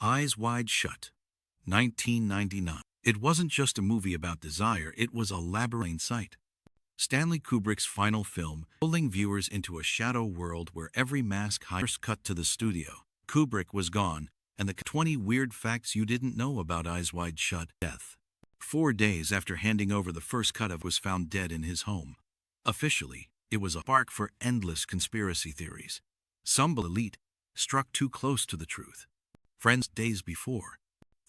Eyes Wide Shut, 1999. It wasn't just a movie about desire, it was a labyrinth sight. Stanley Kubrick's final film, pulling viewers into a shadow world where every mask first cut to the studio. Kubrick was gone, and the 20 weird facts you didn't know about Eyes Wide Shut. Death. 4 days after handing over the first cut of was found dead in his home. Officially, it was a spark for endless conspiracy theories. Some elite struck too close to the truth. Friends days before.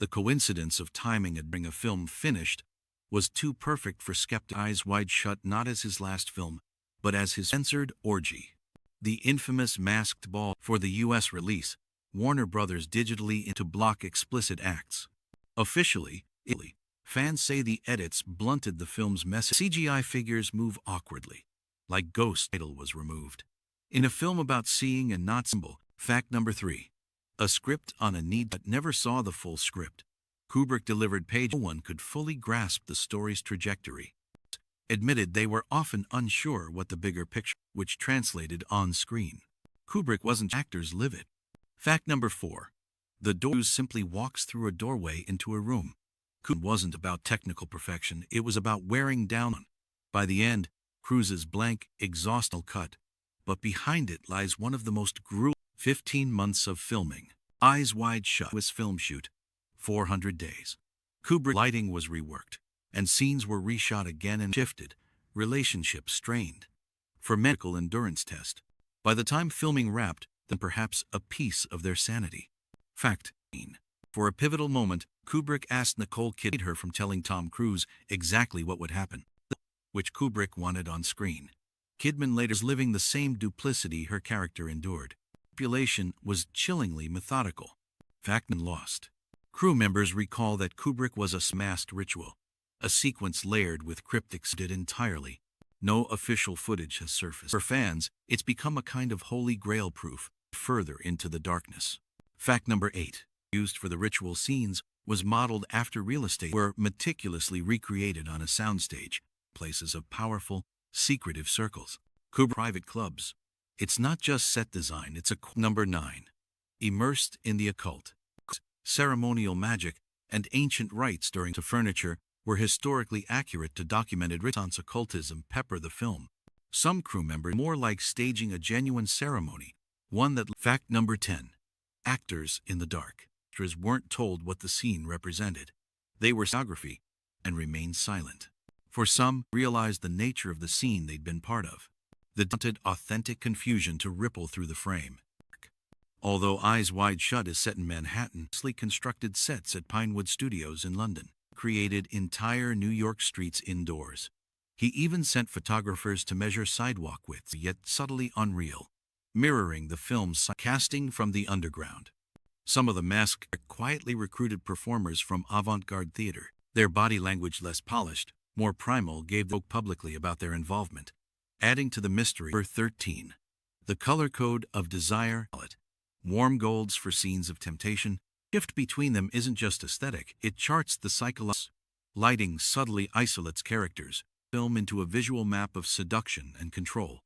The coincidence of timing and bring a film finished was too perfect for skeptics. Eyes Wide Shut not as his last film, but as his censored orgy. The infamous Masked Ball. For the U.S. release, Warner Brothers digitally to block explicit acts. Officially, fans say the edits blunted the film's message. CGI figures move awkwardly, like Ghost. Title was removed. In a film about seeing and not symbol. Fact number 3. A script on a need that never saw the full script. Kubrick delivered page. No one could fully grasp the story's trajectory. Admitted they were often unsure what the bigger picture, which translated on screen. Kubrick wasn't actors live it. Fact number 4. The door simply walks through a doorway into a room. Kubrick wasn't about technical perfection, it was about wearing down. By the end, Cruise's blank, exhausting cut. But behind it lies one of the most grueling 15 months of filming. Eyes Wide Shut was film shoot. 400 days. Kubrick lighting was reworked, and scenes were reshot again and shifted, relationships strained. For medical endurance test. By the time filming wrapped, then perhaps a piece of their sanity. Fact. For a pivotal moment, Kubrick asked Nicole Kidman her from telling Tom Cruise exactly what would happen, which Kubrick wanted on screen. Kidman later was living the same duplicity her character endured. Manipulation was chillingly methodical. Fact and lost. Crew members recall that Kubrick was a masked ritual, a sequence layered with cryptics did entirely. No official footage has surfaced. For fans, it's become a kind of holy grail proof, further into the darkness. Fact number 8. Used for the ritual scenes was modeled after real estate were meticulously recreated on a soundstage, places of powerful, secretive circles. Kubrick private clubs. It's not just set design, it's a number 9. Immersed in the occult. Ceremonial magic and ancient rites during to furniture were historically accurate to documented Renaissance occultism pepper the film. Some crew members more like staging a genuine ceremony, one that. Fact number 10. Actors in the dark. Actors weren't told what the scene represented. They were cinematography and remained silent. For some, realized the nature of the scene they'd been part of. The daunted, authentic confusion to ripple through the frame. Although Eyes Wide Shut is set in Manhattan, constructed sets at Pinewood Studios in London created entire New York streets indoors. He even sent photographers to measure sidewalk widths, yet subtly unreal, mirroring the film's casting from the underground. Some of the masked quietly recruited performers from avant-garde theater. Their body language less polished, more primal, gave the publicly about their involvement, adding to the mystery. Number 13. The color code of desire. Warm golds for scenes of temptation. Shift between them isn't just aesthetic, it charts the psychological. Lighting subtly isolates characters, film into a visual map of seduction and control.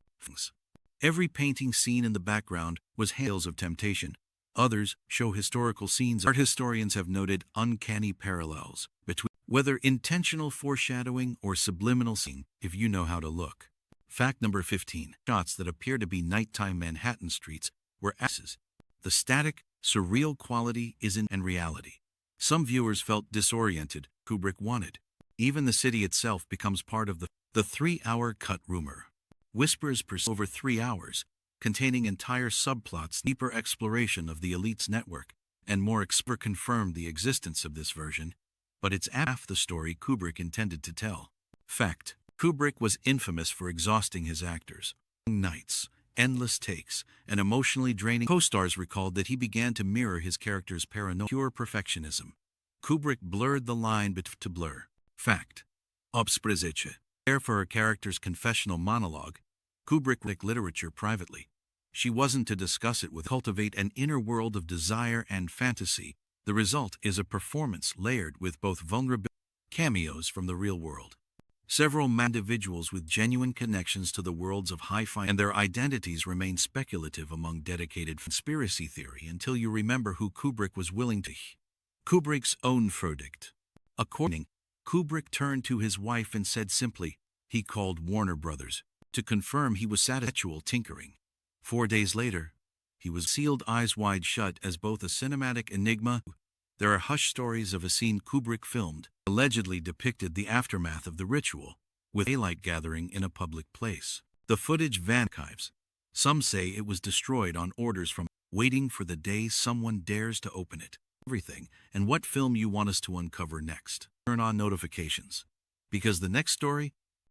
Every painting scene in the background was tales of temptation. Others show historical scenes. Art historians have noted uncanny parallels between whether intentional foreshadowing or subliminal scene, if you know how to look. Fact number 15. Shots that appear to be nighttime Manhattan streets were asses. The static, surreal quality is in reality. Some viewers felt disoriented. Kubrick wanted. Even the city itself becomes part of the 3-hour cut rumor. Whispers persist over 3 hours, containing entire subplots, deeper exploration of the elite's network, and more expert confirmed the existence of this version, but it's half the story Kubrick intended to tell. Fact. Kubrick was infamous for exhausting his actors. Nights, endless takes, and emotionally draining. Co-stars recalled that he began to mirror his character's paranoia. Pure perfectionism. Kubrick blurred the line to blur. Fact. TEST3SGROUP2. There for her character's confessional monologue, Kubrick read literature privately. She wasn't to discuss it with cultivate an inner world of desire and fantasy. The result is a performance layered with both vulnerability cameos from the real world. Several individuals with genuine connections to the worlds of hi-fi and their identities remain speculative among dedicated conspiracy theory until you remember who Kubrick was willing to. Kubrick's own verdict. According, Kubrick turned to his wife and said simply, he called Warner Brothers to confirm he was satisfied tinkering. 4 days later, he was sealed eyes wide shut as both a cinematic enigma. There are hush stories of a scene Kubrick filmed, allegedly depicted the aftermath of the ritual, with daylight gathering in a public place. The footage archives. Some say it was destroyed on orders from waiting for the day someone dares to open it. Everything, and what film you want us to uncover next. Turn on notifications. Because the next story